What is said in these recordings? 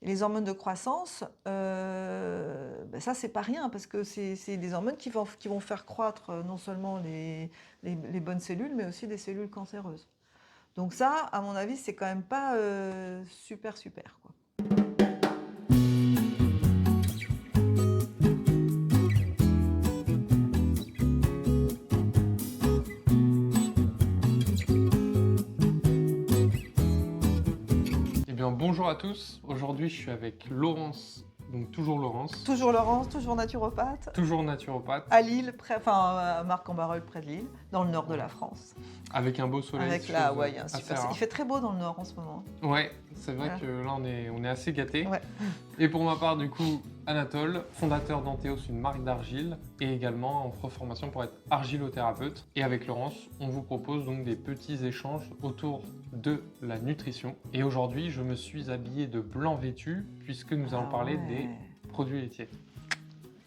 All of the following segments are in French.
Les hormones de croissance, ça, c'est pas rien parce que c'est des hormones qui vont faire croître non seulement les bonnes cellules, mais aussi des cellules cancéreuses. Donc ça, à mon avis, c'est quand même pas super, super, quoi. Eh bien, bonjour à tous. Aujourd'hui, je suis avec Laurence, donc toujours Laurence, Toujours Laurence, toujours naturopathe, toujours naturopathe, à Lille, à Marc-en-Barœul, près de Lille, dans le nord de la France. avec un beau soleil, Avec chose ouais, il y a un assez super. Il rare. fait très beau dans le nord en ce moment. Ouais, c'est vrai Voilà. que là, on est assez gâtés. Ouais. Et pour ma part, du coup, Anatole, fondateur d'Anteos, une marque d'argile, et également en formation pour être argilothérapeute. Et avec Laurence, on vous propose donc des petits échanges autour de la nutrition. Et aujourd'hui, je me suis habillé de blanc vêtu, puisque nous allons parler des produits laitiers.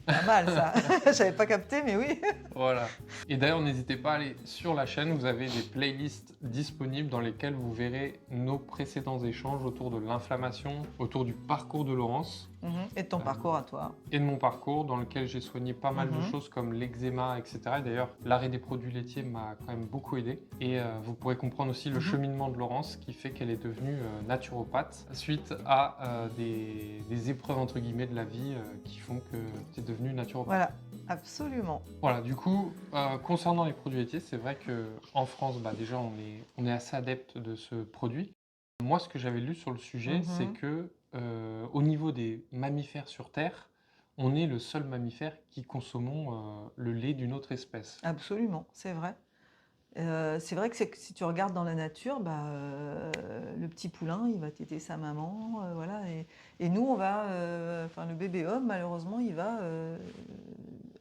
Pas mal ça. J'avais pas capté, mais oui. Voilà. Et d'ailleurs, n'hésitez pas à aller sur la chaîne, vous avez des playlists disponibles dans lesquelles vous verrez nos précédents échanges autour de l'inflammation, autour du parcours de Laurence Et de ton parcours à toi. et de mon parcours dans lequel j'ai soigné pas mal de choses comme l'eczéma, etc. Et d'ailleurs, l'arrêt des produits laitiers m'a quand même beaucoup aidé. Et vous pourrez comprendre aussi le cheminement de Laurence qui fait qu'elle est devenue naturopathe suite à des épreuves entre guillemets de la vie qui font que tu es devenue naturopathe. Voilà, absolument. Voilà, du coup, concernant les produits laitiers, c'est vrai qu'en France, déjà, on est assez adepte de ce produit. Moi, ce que j'avais lu sur le sujet, c'est que au niveau des mammifères sur Terre, on est le seul mammifère qui consommons le lait d'une autre espèce. Absolument, c'est vrai. C'est vrai que si tu regardes dans la nature, le petit poulain, il va téter sa maman, voilà. Et nous, le bébé homme, malheureusement, il va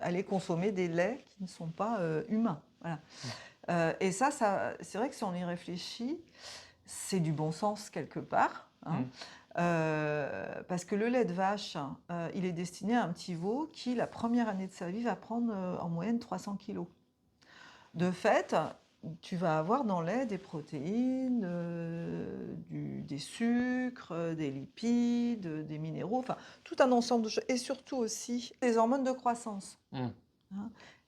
aller consommer des laits qui ne sont pas humains. Voilà. Et ça, c'est vrai que si on y réfléchit, c'est du bon sens quelque part. Parce que le lait de vache, il est destiné à un petit veau qui, la première année de sa vie, va prendre en moyenne 300 kilos. De fait, tu vas avoir dans le lait des protéines, des sucres, des lipides, des minéraux, enfin tout un ensemble de choses. Et surtout aussi des hormones de croissance.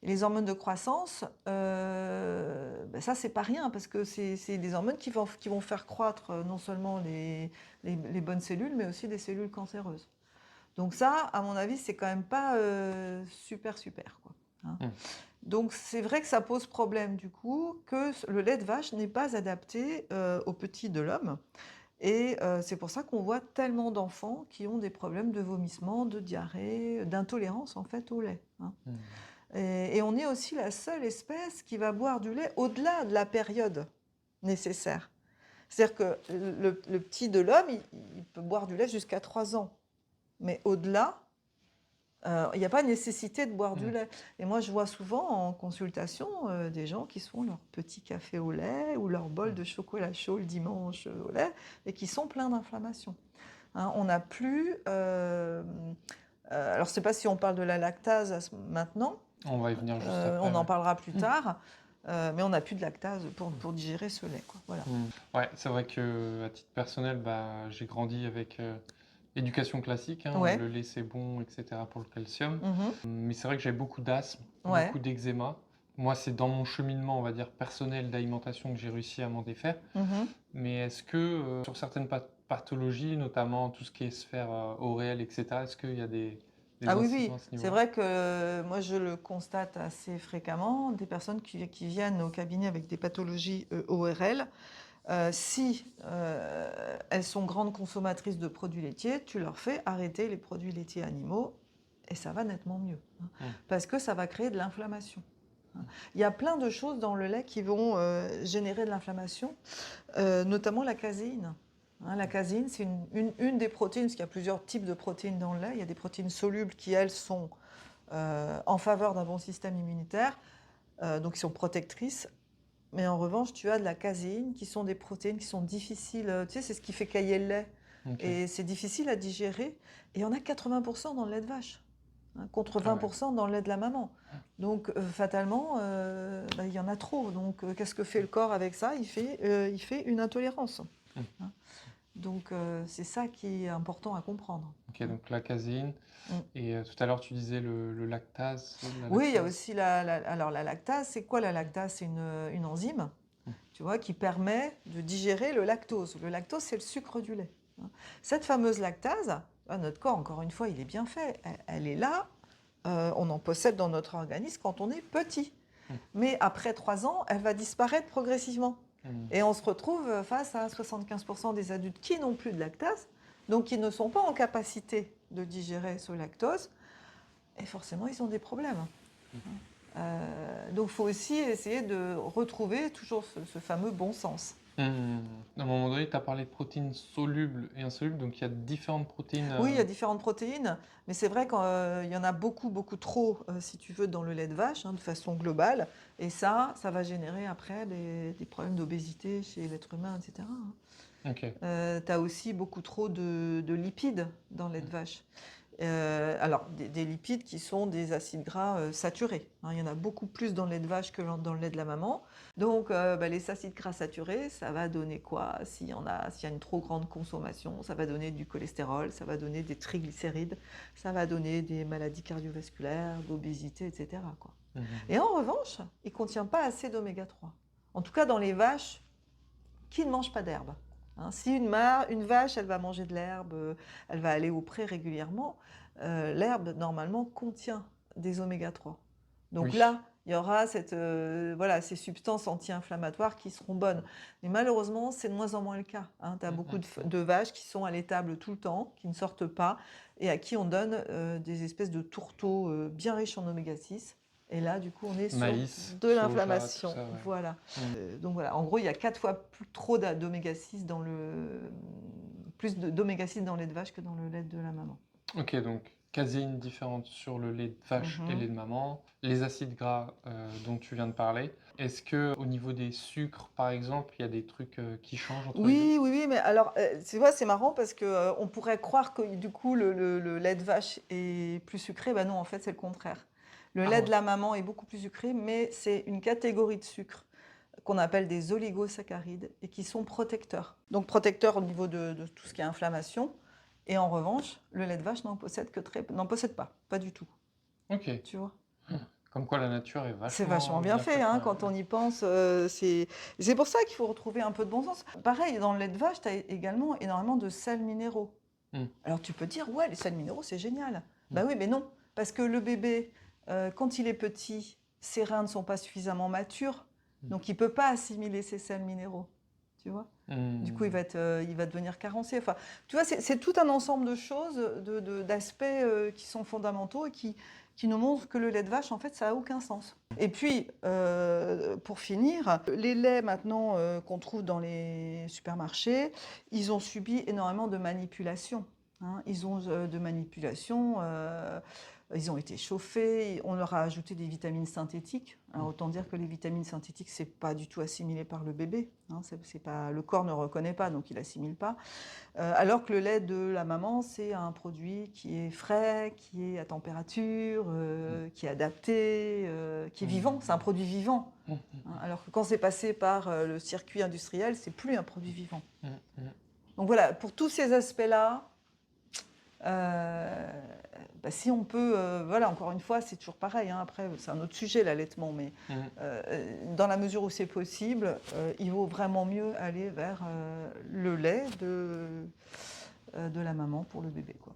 Et les hormones de croissance, ça c'est pas rien parce que c'est des hormones qui vont faire croître non seulement les bonnes cellules, mais aussi des cellules cancéreuses. Donc ça, à mon avis, c'est quand même pas super, quoi. Donc c'est vrai que ça pose problème du coup que le lait de vache n'est pas adapté aux petits de l'homme. Et c'est pour ça qu'on voit tellement d'enfants qui ont des problèmes de vomissement, de diarrhée, d'intolérance en fait au lait. Et on est aussi la seule espèce qui va boire du lait au-delà de la période nécessaire. C'est-à-dire que le petit de l'homme, il peut boire du lait jusqu'à 3 ans. Mais au-delà, il n'y a pas nécessité de boire du lait. Et moi, je vois souvent en consultation des gens qui se font leur petit café au lait ou leur bol de chocolat chaud le dimanche au lait et qui sont pleins d'inflammation. On n'a plus... alors, je ne sais pas si on parle de la lactase maintenant. On va y venir juste après. On en parlera plus tard. Mais on n'a plus de lactase pour digérer ce lait, quoi. Voilà. Ouais, c'est vrai qu'à titre personnel, j'ai grandi avec l'éducation classique, Ouais. le lait c'est bon, etc. pour le calcium. Mais c'est vrai que j'avais beaucoup d'asthme, Ouais. beaucoup d'eczéma. Moi, c'est dans mon cheminement, on va dire, personnel d'alimentation que j'ai réussi à m'en défaire. Mais est-ce que sur certaines pathologies, notamment tout ce qui est sphère ORL, etc., est-ce qu'il y a des Ah oui, incidents à ce c'est niveau-là? vrai que moi je le constate assez fréquemment, des personnes qui viennent au cabinet avec des pathologies ORL. Si elles sont grandes consommatrices de produits laitiers, tu leur fais arrêter les produits laitiers animaux et ça va nettement mieux. Parce que ça va créer de l'inflammation. Il y a plein de choses dans le lait qui vont générer de l'inflammation, notamment la caséine. La caséine, c'est une des protéines, parce qu'il y a plusieurs types de protéines dans le lait. Il y a des protéines solubles qui, elles, sont en faveur d'un bon système immunitaire, donc qui sont protectrices. Mais en revanche, tu as de la caséine, qui sont des protéines qui sont difficiles. Tu sais, c'est ce qui fait cailler le lait. Et c'est difficile à digérer. Et il y en a 80% dans le lait de vache, contre 20% dans le lait de la maman. Donc, fatalement, il y en a trop. Donc, qu'est-ce que fait le corps avec ça ? Il fait une intolérance. Donc, c'est ça qui est important à comprendre. Ok, donc la caséine. Mm. Et tout à l'heure, tu disais le lactase. La Oui, il y a lactase. aussi alors la lactase. C'est quoi la lactase? C'est une enzyme, Mm. tu vois, qui permet de digérer le lactose. Le lactose, c'est le sucre du lait, hein. Cette fameuse lactase, notre corps, encore une fois, il est bien fait. Elle est là. On en possède dans notre organisme quand on est petit. Mm. Mais après 3 ans, elle va disparaître progressivement. Mm. Et on se retrouve face à 75% des adultes qui n'ont plus de lactase, donc qui ne sont pas en capacité de digérer ce lactose. Et forcément, ils ont des problèmes. Donc, il faut aussi essayer de retrouver toujours ce fameux bon sens. À un moment donné, tu as parlé de protéines solubles et insolubles, donc il y a différentes protéines. Oui, il y a différentes protéines, mais c'est vrai qu'il y en a beaucoup, beaucoup trop, si tu veux, dans le lait de vache, hein, de façon globale. Et ça va générer après des problèmes d'obésité chez l'être humain, etc., hein. Ok. Tu as aussi beaucoup trop de lipides dans le lait de vache. Alors, des lipides qui sont des acides gras saturés, hein. Il y en a beaucoup plus dans le lait de vache que dans le lait de la maman. Donc, les acides gras saturés, ça va donner quoi? S'il y a une trop grande consommation, ça va donner du cholestérol, ça va donner des triglycérides, ça va donner des maladies cardiovasculaires, d'obésité, etc., quoi. Mhm. Et en revanche, il ne contient pas assez d'oméga 3. En tout cas, dans les vaches qui ne mangent pas d'herbe. Hein, si une vache, elle va manger de l'herbe, elle va aller au pré régulièrement, l'herbe, normalement, contient des oméga 3. Donc Oui. là, il y aura ces substances anti-inflammatoires qui seront bonnes. Mais malheureusement, c'est de moins en moins le cas, hein. Tu as beaucoup de vaches qui sont à l'étable tout le temps, qui ne sortent pas, et à qui on donne des espèces de tourteaux bien riches en oméga 6. Et là, du coup, on est Maïs, sur de soja, l'inflammation. tout ça, ouais. Voilà. Mm. Donc voilà, en gros, il y a 4 fois trop d'oméga 6 plus d'oméga 6 dans le lait de vache que dans le lait de la maman. Ok, donc caséine différente sur le lait de vache et Mhm. lait de maman, les acides gras dont tu viens de parler. Est-ce que au niveau des sucres, par exemple, il y a des trucs qui changent entre les deux? Oui, oui, oui, mais alors, tu vois, c'est marrant parce que on pourrait croire que du coup, le lait de vache est plus sucré. Ben non, en fait, c'est le contraire. Le Ah lait ouais. de la maman est beaucoup plus sucré, mais c'est une catégorie de sucre qu'on appelle des oligosaccharides et qui sont protecteurs. Donc protecteurs au niveau de tout ce qui est inflammation. Et en revanche, le lait de vache n'en possède pas du tout. Ok. Tu vois. Comme quoi la nature est C'est vachement bien bien fait, faite, hein, ouais. quand on y pense. C'est pour ça qu'il faut retrouver un peu de bon sens. Pareil, dans le lait de vache, tu as également énormément de sels minéraux. Mm. Alors tu peux dire, ouais, les sels minéraux, c'est génial. Mm. Bah oui, mais non. Parce que le bébé, quand il est petit, ses reins ne sont pas suffisamment matures. Donc il ne peut pas assimiler ces sels minéraux. Tu vois. Du coup, il va devenir carencé. Enfin, tu vois, c'est tout un ensemble de choses, d'aspects qui sont fondamentaux et qui nous montrent que le lait de vache, en fait, ça n'a aucun sens. Et puis, pour finir, les laits maintenant qu'on trouve dans les supermarchés, ils ont subi énormément de manipulations, hein. Ils ont de manipulations. Ils ont été chauffés, on leur a ajouté des vitamines synthétiques. Alors autant dire que les vitamines synthétiques, c'est pas du tout assimilé par le bébé, hein, c'est pas, le corps ne reconnaît pas, donc il assimile pas. Alors que le lait de la maman, c'est un produit qui est frais, qui est à température, qui est adapté, qui est vivant, c'est un produit vivant. Hein, alors que quand c'est passé par le circuit industriel, c'est plus un produit vivant. Donc voilà, pour tous ces aspects-là, si on peut, voilà, encore une fois, c'est toujours pareil, hein, après, c'est un autre sujet, l'allaitement, mais dans la mesure où c'est possible, il vaut vraiment mieux aller vers le lait de la maman pour le bébé, quoi.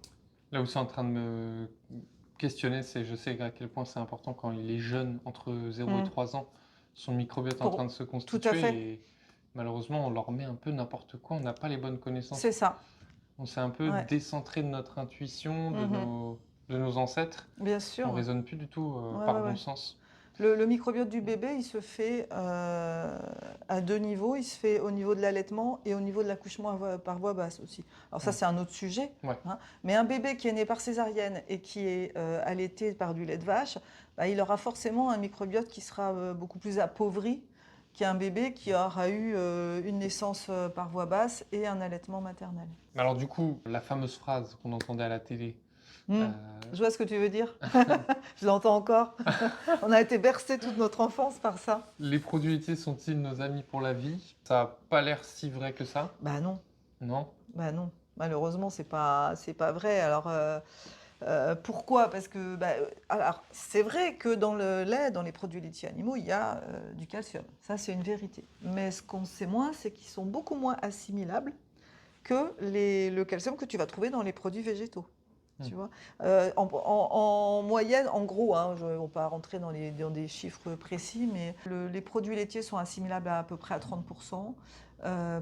Là où c'est en train de me questionner, c'est je sais à quel point c'est important quand il est jeune, entre 0 et 3 ans, son microbiote est en train de se Tout à constituer fait, et malheureusement on leur met un peu n'importe quoi, on n'a pas les bonnes connaissances. c'est ça. On s'est un peu Ouais. décentré de notre intuition, Mhm. de nos ancêtres. Bien On sûr. raisonne plus du tout Ouais, par ouais, bon ouais. sens. Le microbiote du bébé, il se fait à 2 niveaux. Il se fait au niveau de l'allaitement et au niveau de l'accouchement par voie basse aussi. Alors ça, c'est un autre sujet, Ouais. hein. Mais un bébé qui est né par césarienne et qui est allaité par du lait de vache, il aura forcément un microbiote qui sera beaucoup plus appauvri qu'un bébé qui aura eu une naissance par voie basse et un allaitement maternel. Alors du coup, la fameuse phrase qu'on entendait à la télé, Je vois ce que tu veux dire. Je l'entends encore. On a été bercés toute notre enfance par ça. les produits laitiers sont-ils nos amis pour la vie? Ça n'a pas l'air si vrai que ça. Bah non. Non? Bah non, malheureusement, c'est pas vrai. Alors, pourquoi? Parce que, alors, c'est vrai que dans le lait, dans les produits laitiers animaux, il y a du calcium. Ça, c'est une vérité. Mais ce qu'on sait moins, c'est qu'ils sont beaucoup moins assimilables que le calcium que tu vas trouver dans les produits végétaux. Mmh. Tu vois? En moyenne, en gros, hein, on ne va pas rentrer dans des chiffres précis, mais les produits laitiers sont assimilables à peu près à 30%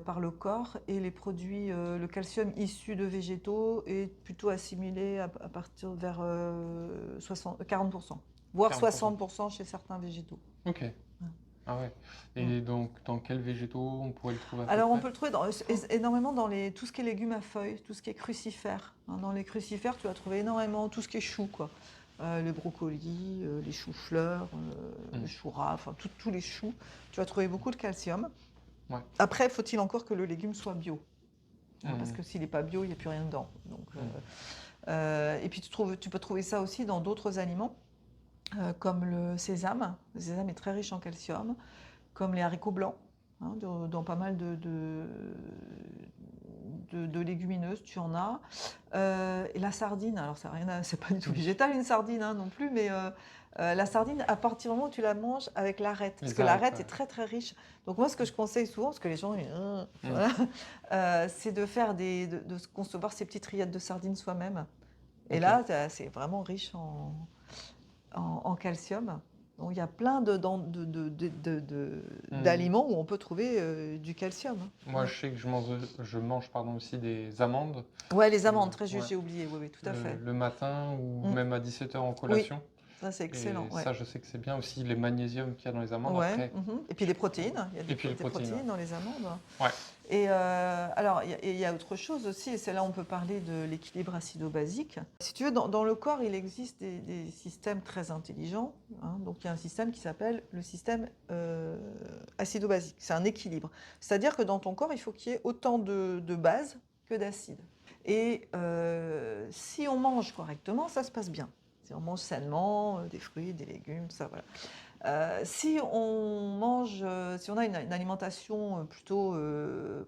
par le corps, et le calcium issu de végétaux est plutôt assimilé à partir vers 40%, voire 40%. 60% chez certains végétaux. Ok. Ouais. Ah ouais. Mm. Et donc, dans quels végétaux on pourrait le trouver à peu Alors, on près? peut le trouver énormément dans tout ce qui est légumes à feuilles, tout ce qui est crucifères, hein. Dans les crucifères, tu vas trouver énormément tout ce qui est choux, quoi. Les brocolis, les choux-fleurs, les choux ras, enfin tous les choux. Tu vas trouver beaucoup de calcium. Ouais. Après, faut-il encore que le légume soit bio, hein, parce Mmh. que s'il n'est pas bio, il n'y a plus rien dedans. Donc, Mmh. et puis tu peux trouver ça aussi dans d'autres aliments, comme le sésame. Le sésame est très riche en calcium, comme les haricots blancs, hein, dans pas mal de légumineuses, tu en as. Et la sardine, alors c'est pas du tout végétal une sardine, hein, non plus, mais la sardine, à partir du moment où tu la manges avec l'arête, parce Les que arêtes, l'arête ouais. est très très riche. Donc moi, ce que je conseille souvent, parce que les gens, Mm. voilà, c'est de faire de se concevoir ces petites rillettes de sardines soi-même. Et Ok. là, c'est vraiment riche en calcium. Donc il y a plein Mm. d'aliments où on peut trouver du calcium, hein. Moi, je sais que je mange pardon, aussi des amandes Ouais, les amandes, très ouais, juste, j'ai oublié. Oui, oui, tout à fait. le matin ou Mm. même à 17h en Oui, collation. ça c'est excellent. Et Ouais. ça, je sais que c'est bien aussi les magnésiums qu'il y a dans les amandes. Ouais. Après, Et puis des protéines. Il y a et puis les des protéines. protéines dans les amandes. Ouais. Et alors, il y a autre chose aussi, et c'est là où on peut parler de l'équilibre acido-basique. Si tu veux, dans le corps, il existe des systèmes très intelligents, hein. Donc, il y a un système qui s'appelle le système acido-basique. C'est un équilibre. C'est-à-dire que dans ton corps, il faut qu'il y ait autant de bases que d'acides. Et si on mange correctement, ça se passe bien. Si on mange sainement, des fruits, des légumes, tout ça, voilà. Si on mange, si on a une alimentation plutôt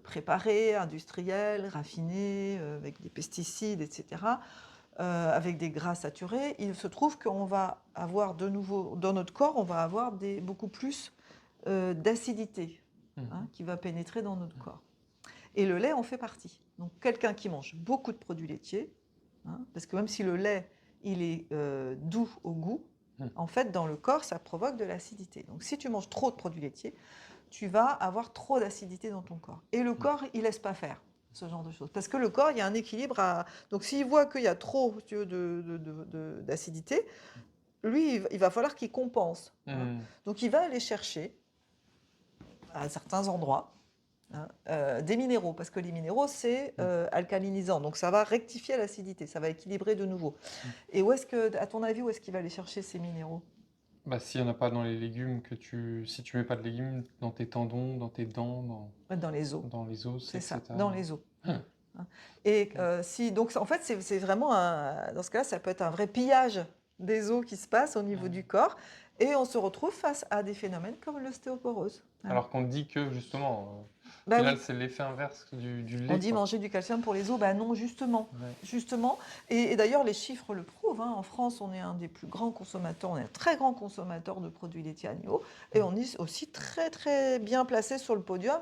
préparée, industrielle, raffinée, avec des pesticides, etc., avec des gras saturés, il se trouve qu'on va avoir de nouveau, dans notre corps, on va avoir beaucoup plus d'acidité, hein, qui va pénétrer dans notre corps. Et le lait en fait partie. Donc quelqu'un qui mange beaucoup de produits laitiers, hein, parce que même si le lait, il est doux au goût, en fait, dans le corps, ça provoque de l'acidité. Donc si tu manges trop de produits laitiers, tu vas avoir trop d'acidité dans ton corps. Et le corps, il laisse pas faire ce genre de choses. Parce que le corps, il y a un équilibre à... Donc s'il voit qu'il y a trop, si tu veux, d'acidité, lui, il va falloir qu'il compense, hein. Donc il va aller chercher à certains endroits, hein, des minéraux, parce que les minéraux, c'est alcalinisant. Donc ça va rectifier l'acidité, ça va équilibrer de nouveau. Et à ton avis, où est-ce qu'il va aller chercher ces minéraux? Bah, s'il n'y en a pas dans les légumes, si tu mets pas de légumes dans tes tendons, dans tes dents, Dans les os. dans les os, C'est ça, etc. dans les os. Hum. Hein. Et donc en fait, c'est vraiment dans ce cas-là, ça peut être un vrai pillage des os qui se passe au niveau du corps, et on se retrouve face à des phénomènes comme l'ostéoporose, hein. Alors qu'on dit que justement, au Bah final, oui. c'est l'effet inverse du lait. On dit Quoi. manger du calcium pour les os, bah non, justement. Ouais. Justement. Et d'ailleurs, les chiffres le prouvent, hein. En France, on est un des plus grands consommateurs, on est un très grand consommateur de produits laitiers animaux, et on est aussi très très bien placé sur le podium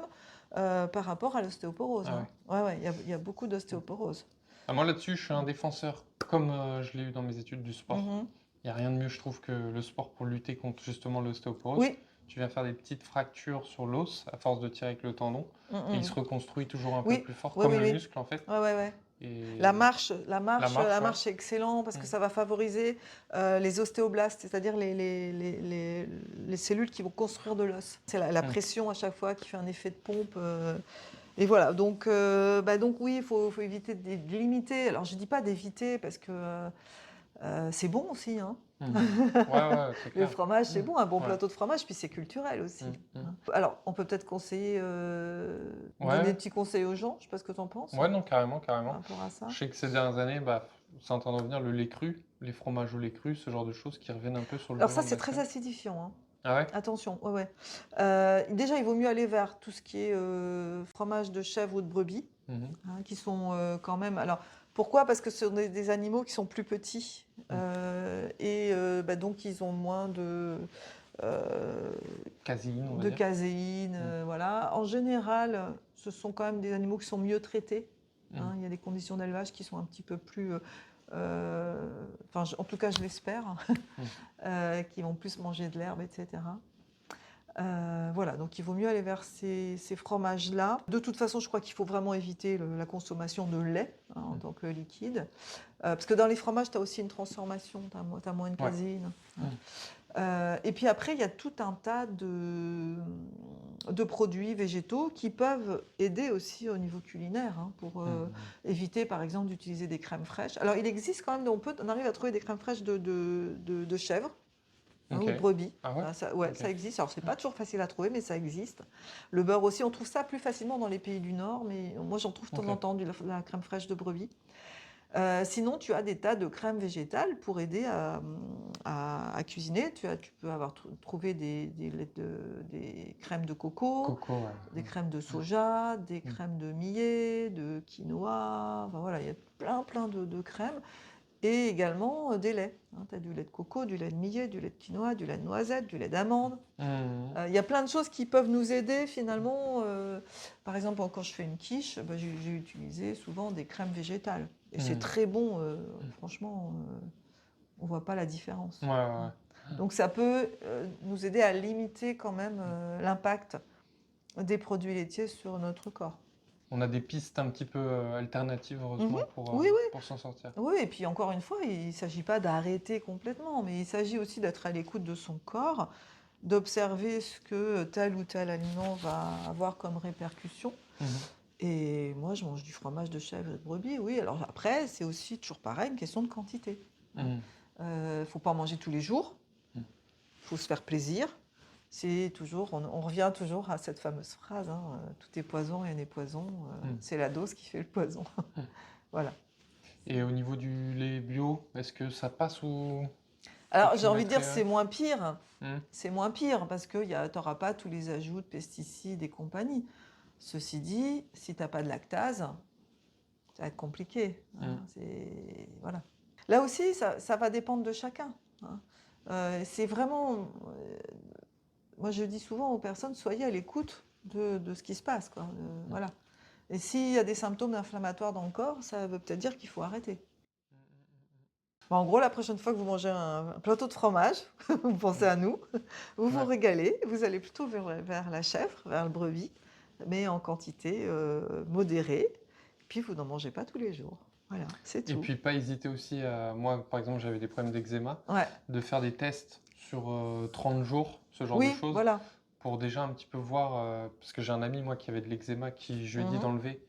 par rapport à l'ostéoporose, Ah hein. Ouais, il y a beaucoup d'ostéoporose. Ah, moi là-dessus, je suis un défenseur, comme je l'ai eu dans mes études du sport. Mhm. Il n'y a rien de mieux, je trouve, que le sport pour lutter contre justement l'ostéoporose. Oui. Tu viens faire des petites fractures sur l'os à force de tirer avec le tendon, et il se reconstruit toujours un peu Oui. plus fort, Oui, comme oui, le oui. muscle en fait. Ouais. Et La marche ouais. est excellente parce que Mm. ça va favoriser les ostéoblastes, c'est-à-dire les cellules qui vont construire de l'os. C'est la pression à chaque fois qui fait un effet de pompe. Et voilà, donc oui, il faut éviter de limiter. Alors je ne dis pas d'éviter parce que c'est bon aussi, hein. Ouais, c'est Le clair. fromage, c'est bon, un bon Ouais. plateau de fromage, puis c'est culturel aussi, Mm. hein. Alors, on peut peut-être conseiller, Ouais. donner des petits conseils aux gens, je ne sais pas ce que tu en penses Ouais, non, carrément. par rapport à ça. Je sais que ces dernières années, c'est en train de revenir le lait cru, les fromages au lait cru, ce genre de choses qui reviennent un peu sur le Alors devant ça, de c'est la très scène. acidifiant, hein. Ah ouais? Attention, ouais. Déjà, il vaut mieux aller vers tout ce qui est fromage de chèvre ou de brebis. Mhm. hein, qui sont quand même... Alors, pourquoi? Parce que ce sont des animaux qui sont plus petits et donc ils ont moins Caséine, on va de dire. caséine. Voilà. En général, ce sont quand même des animaux qui sont mieux traités. Hein. Il y a des conditions d'élevage qui sont un petit peu plus... en tout cas, je l'espère, qui vont plus manger de l'herbe, etc. Voilà, donc il vaut mieux aller vers ces fromages-là. De toute façon, je crois qu'il faut vraiment éviter la consommation de lait en tant que liquide. Parce que dans les fromages, tu as aussi une transformation, tu as moins de Ouais. caséine. Et puis après, il y a tout un tas de produits végétaux qui peuvent aider aussi au niveau culinaire, hein, pour éviter, par exemple, d'utiliser des crèmes fraîches. Alors, il existe quand même, on arrive à trouver des crèmes fraîches de chèvre. Hein, Ok. ou de brebis. Ah ouais? Ok. Ça existe. Alors, c'est pas toujours facile à trouver, mais ça existe. Le beurre aussi, on trouve ça plus facilement dans les pays du Nord, mais moi, j'en trouve de temps en temps, la crème fraîche de brebis. Sinon, tu as des tas de crèmes végétales pour aider à cuisiner. Tu peux trouver des crèmes de coco, Ouais. des crèmes de soja, des crèmes de millet, de quinoa. Enfin, voilà, il y a plein de crèmes. Et également des laits. Hein, tu as du lait de coco, du lait de millet, du lait de quinoa, du lait de noisette, du lait d'amande. Il y a plein de choses qui peuvent nous aider finalement. Par exemple, quand je fais une quiche, j'ai utilisé souvent des crèmes végétales. Et c'est très bon, franchement, on ne voit pas la différence. Ouais. Donc ça peut nous aider à limiter quand même l'impact des produits laitiers sur notre corps. On a des pistes un petit peu alternatives, heureusement, Oui. pour s'en sortir. Oui, et puis encore une fois, il ne s'agit pas d'arrêter complètement, mais il s'agit aussi d'être à l'écoute de son corps, d'observer ce que tel ou tel aliment va avoir comme répercussion. Et moi, je mange du fromage de chèvre et de brebis, oui. Alors après, c'est aussi toujours pareil, une question de quantité. Ne faut pas en manger tous les jours, il faut se faire plaisir. C'est toujours, on revient toujours à cette fameuse phrase, hein, tout est poison, rien n'est poison, c'est la dose qui fait le poison. Voilà. Et au niveau du lait bio, est-ce que ça passe ou... Alors j'ai envie de dire c'est moins pire. Hmm. C'est moins pire parce que tu n'auras pas tous les ajouts de pesticides et compagnie. Ceci dit, si tu n'as pas de lactase, ça va être compliqué. Hein, voilà. Là aussi, ça va dépendre de chacun. Hein. C'est vraiment... moi, je dis souvent aux personnes, soyez à l'écoute de ce qui se passe. Quoi. Voilà. Et s'il y a des symptômes inflammatoires dans le corps, ça veut peut-être dire qu'il faut arrêter. En gros, la prochaine fois que vous mangez un plateau de fromage, vous pensez à nous, vous vous régalez, vous allez plutôt vers la chèvre, vers le brebis, mais en quantité modérée. Puis vous n'en mangez pas tous les jours. Voilà, c'est tout. Et puis pas hésiter aussi à... Moi, par exemple, j'avais des problèmes d'eczéma, de faire des tests sur 30 jours, ce genre de choses, voilà. pour déjà un petit peu voir... parce que j'ai un ami, moi, qui avait de l'eczéma, qui, je lui ai dit d'enlever.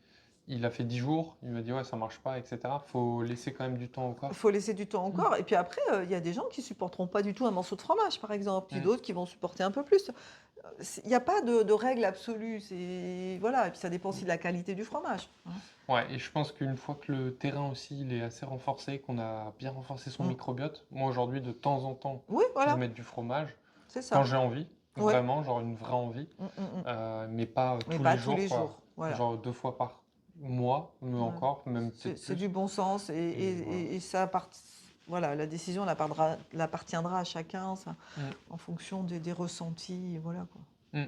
Il a fait 10 jours, il m'a dit ouais, ça marche pas, etc. Faut laisser quand même du temps au corps. Il faut laisser du temps au corps. Et puis après, il y a des gens qui supporteront pas du tout un morceau de fromage, par exemple, puis d'autres qui vont supporter un peu plus. Il n'y a pas de règle absolue. Voilà. Et puis ça dépend aussi de la qualité du fromage. Ouais, et je pense qu'une fois que le terrain aussi il est assez renforcé, qu'on a bien renforcé son microbiote, moi aujourd'hui de temps en temps, je vais mettre du fromage quand j'ai envie, vraiment, genre une vraie envie, mais pas tous les jours. Voilà. Genre 2 fois par mois, mais encore, même peut-être C'est plus. du bon sens et ça voilà, la décision elle appartiendra à chacun ça, en fonction des ressentis. Voilà, quoi.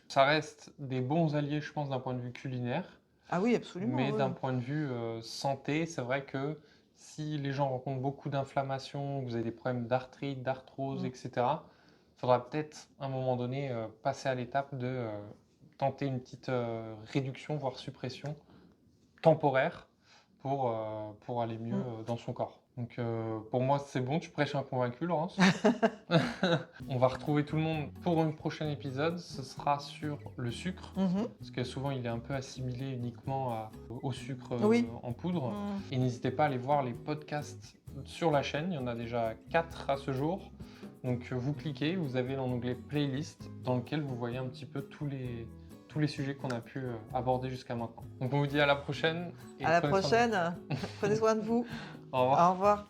Ça reste des bons alliés, je pense, d'un point de vue culinaire. Ah oui, absolument. Mais d'un point de vue santé, c'est vrai que si les gens rencontrent beaucoup d'inflammation, vous avez des problèmes d'arthrite, d'arthrose, etc., il faudra peut-être à un moment donné passer à l'étape de tenter une petite réduction, voire suppression temporaire pour aller mieux dans son corps. Donc pour moi, c'est bon, tu prêches un convaincu, Laurence. On va retrouver tout le monde pour un prochain épisode. Ce sera sur le sucre, parce que souvent il est un peu assimilé uniquement au sucre en poudre. Et n'hésitez pas à aller voir les podcasts sur la chaîne. Il y en a déjà 4 à ce jour. Donc vous cliquez, vous avez l'onglet playlist dans lequel vous voyez un petit peu tous les sujets qu'on a pu aborder jusqu'à maintenant. Donc on vous dit à la prochaine. À la prochaine. Prenez soin de vous. Au revoir. Au revoir.